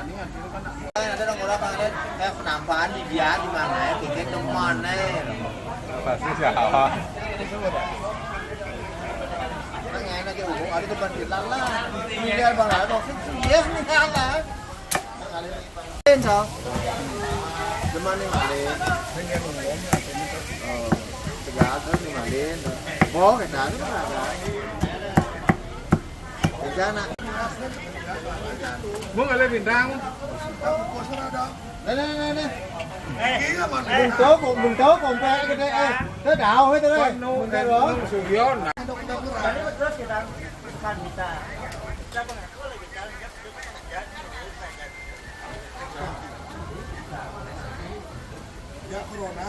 Ada dong orang ada kayak penampakan di dia gimana ya, kayak teman Pasti siapa? Nghe nó kêu ủa đi bên Việt Nam lá nghe bằng lại còn cái nih kalah lên sao cuman nih malen tegak kan nih malen oh cái đá itu ada rencana Muốn ở đây Việt Nam này mừng tố còn cái tới đạo hết tới đây mừng cái đó Sugion. Ya corona